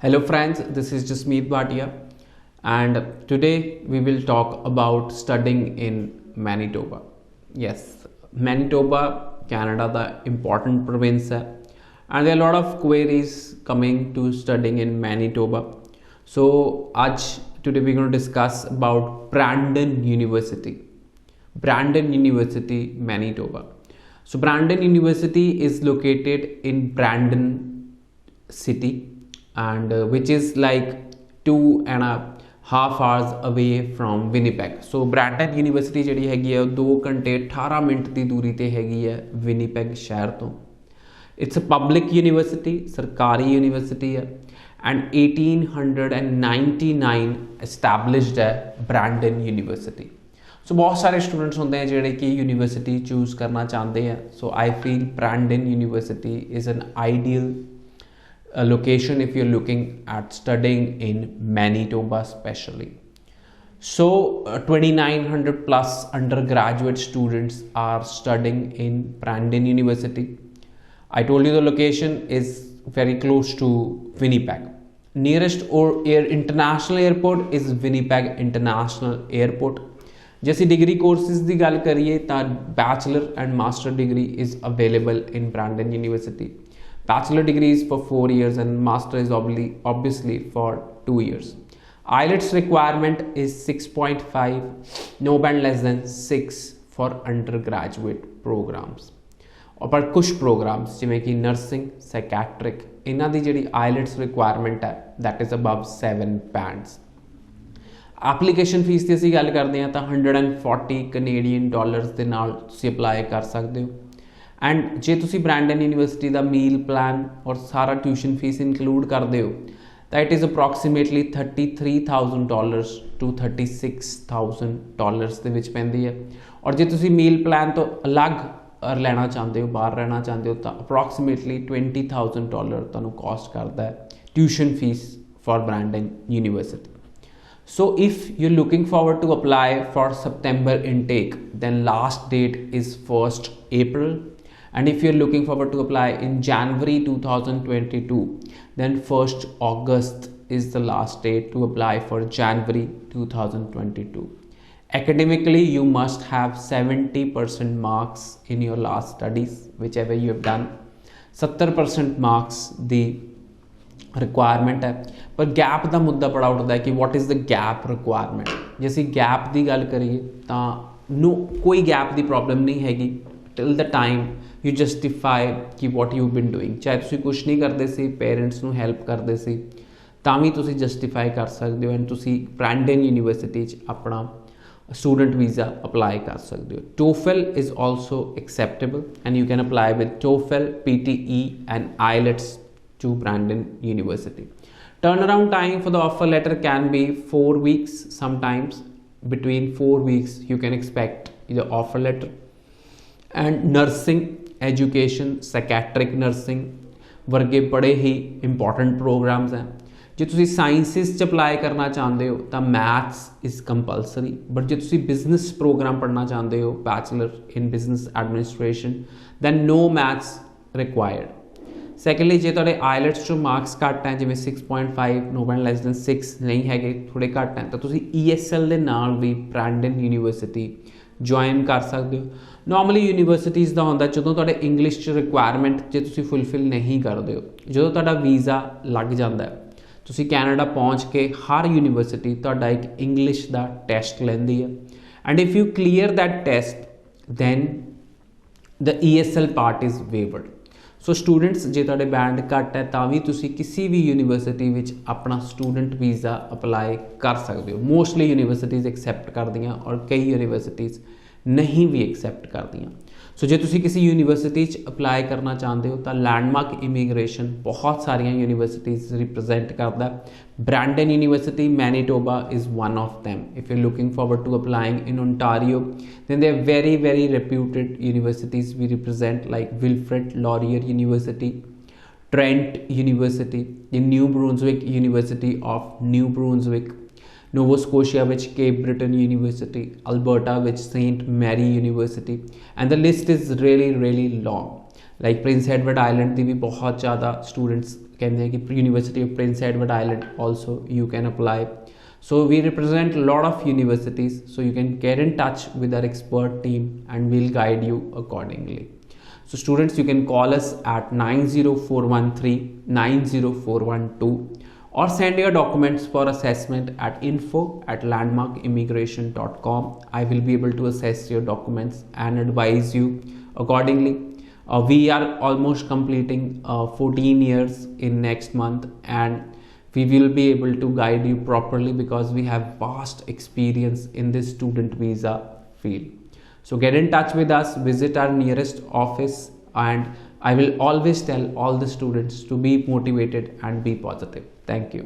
Hello friends, this is Jasmeet Bhatia and today we will talk about studying in Manitoba. Yes, Manitoba, Canada, the important province hai, and there are a lot of queries coming to studying in Manitoba. So today we're going to discuss about Brandon University. Brandon University, Manitoba. So Brandon University is located in Brandon city and which is like 2.5 hours away from Winnipeg. So Brandon University ਜਿਹੜੀ ਹੈਗੀ ਹੈ 2 ਘੰਟੇ 18 minute ਦੀ ਦੂਰੀ ਤੇ ਹੈਗੀ ਹੈ Winnipeg ਸ਼ਹਿਰ ਤੋਂ. It's a public university, ਸਰਕਾਰੀ ਯੂਨੀਵਰਸਿਟੀ ਹੈ and 1899 established है Brandon University. सो बहुत सारे स्टूडेंट्स होंगे हैं जोड़े कि यूनिवर्सिटी चूज़ करना चाहते हैं. So I feel Brandon university is an ideal location if you're looking at studying in Manitoba especially. So 2900 plus undergraduate students are studying in Brandon University. I told you the location is very close to Winnipeg. Nearest international airport is Winnipeg International Airport. ਜੇ ਅਸੀਂ degree courses ਦੀ ਗੱਲ ਕਰੀਏ ਤਾਂ bachelor and master degree is available in Brandon university. Bachelor degree is for 4 years and master is obviously for 2 years. IELTS requirement is 6.5, no band less than 6 for undergraduate programs. और कुछ programs जिमें कि nursing, psychiatric इन्हां दी जिहड़ी IELTS requirement है that is above 7 bands. Application fees की ਅਸੀਂ ਗੱਲ ਕਰਦੇ ਹਾਂ ਤਾਂ 140 ਕੈਨੇਡੀਅਨ ਡਾਲਰਸ ਦੇ ਨਾਲ ਤੁਸੀਂ ਅਪਲਾਈ ਕਰ ਸਕਦੇ ਹੋ. ਐਂਡ ਜੇ ਤੁਸੀਂ ਬ੍ਰੈਂਡਨ ਯੂਨੀਵਰਸਿਟੀ ਦਾ ਮੀਲ ਪਲਾਨ ਔਰ ਸਾਰਾ ਟਿਊਸ਼ਨ ਫੀਸ ਇਨਕਲੂਡ ਕਰਦੇ ਹੋ ਤਾਂ ਇਟ ਇਜ਼ ਅਪਰੋਕਸੀਮੇਟਲੀ $33,000 to $36,000 ਦੇ ਵਿੱਚ ਪੈਂਦੀ ਹੈ. ਔਰ ਜੇ ਤੁਸੀਂ ਮੀਲ ਪਲਾਨ ਤੋਂ ਅਲੱਗ ਲੈਣਾ ਚਾਹੁੰਦੇ ਹੋ, ਬਾਹਰ ਰਹਿਣਾ ਚਾਹੁੰਦੇ ਹੋ ਤਾਂ ਅਪਰੋਕਸੀਮੇਟਲੀ $20,000 ਤੁਹਾਨੂੰ ਕੋਸਟ ਕਰਦਾ ਹੈ tuition fees for Brandon University. So if you're looking forward to apply for September intake, then last date is 1st April. And if you're looking forward to apply in January 2022, then 1st August is the last date to apply for January 2022. Academically, you must have 70% marks in your last studies, whichever you have done. 70% marks the requirement है. पर gap का मुद्दा बड़ा उठता है कि what is the gap requirement. जे असीं गैप की गल करिए तो नो कोई गैप की प्रॉब्लम नहीं हैगी till the time you justify कि वॉट यू बिन डूइंग. चाहे तुसीं कुछ नहीं करते सी, पेरेंट्स नूं हैल्प करते सी, तां भी तुसीं जस्टिफाई कर सकते हो एंड तुसीं ब्रैंडन यूनीवर्सिटी अपना स्टूडेंट वीज़ा अप्लाई कर सकते हो. TOEFL is also acceptable and you can apply with TOEFL, PTE and IELTS to Brandon University. Turnaround time for the offer letter can be 4 weeks. Sometimes between 4 weeks you can expect the offer letter. And nursing education, psychiatric nursing वर्गे बड़े ही important programs हैं. जे तुसी sciences च apply करना चाहते हो तो maths is compulsory. But जे तुसी बिजनेस प्रोग्राम पढ़ना चाहते हो, bachelor in business administration, then no maths required. Secondly जे तुहाडे IELTS चो मार्क्स घट हैं जिवें 6.5 नो बैंड लैस दैन 6 नहीं है, थोड़े घट हैं, तो तुसीं ESL दे नाल भी ब्रैंडन यूनीवर्सिटी ज्वाइन कर सकते हो. नॉर्मली यूनीवर्सिटीज़ का होंदा जदों तुहाडे इंग्लिश च रिक्वायरमेंट जे तुसीं फुलफिल नहीं करते हो, जदों तुहाडा वीज़ा लग जाता है, तुसीं कैनेडा पहुँच के हर यूनीवर्सिटी तुहाडा एक इंग्लिश का टैसट लैंदी है. And if you clear that test then the ESL part is waived. So students जे तुहाडे बैंड घट है तां भी तुसीं किसी भी यूनीवर्सिटी विच अपना स्टूडेंट वीज़ा अप्लाई कर सकते हो. मोस्टली यूनीवर्सिटीज़ एक्सैप्ट करदियाँ और कई यूनीवर्सिटीज़ नहीं भी एक्सैप्ट करदियाँ. सो जे तुसीं किसी यूनीवर्सिटी अप्लाई करना चाहते हो तो लैंडमार्क इमीग्रेशन बहुत सारिया यूनीवर्सिटीज़ रिप्रजेंट करता है. Brandon university Manitoba is one of them. If you looking forward to applying in Ontario then they are very reputed universities we represent like Wilfrid Laurier University, Trent University, in New Brunswick University of New Brunswick, Nova Scotia which Cape Breton University, Alberta which St. Mary University, and the list is really long. Like Prince Edward island ਦੀ ਵੀ ਬਹੁਤ ਜ਼ਿਆਦਾ students ਕਹਿੰਦੇ ਆ ਕਿ university of Prince Edward island also you can apply. So we represent a lot of universities, so you can get in touch with our expert team and we'll guide you accordingly. So students, you can call us at 90413 90412 or send your documents for assessment at info@landmarkimmigration.com. I will be able to assess your documents and advise you accordingly. We are almost completing 14 years in next month, and we will be able to guide you properly because we have vast experience in this student visa field. So get in touch with us, visit our nearest office, and I will always tell all the students to be motivated and be positive. Thank you.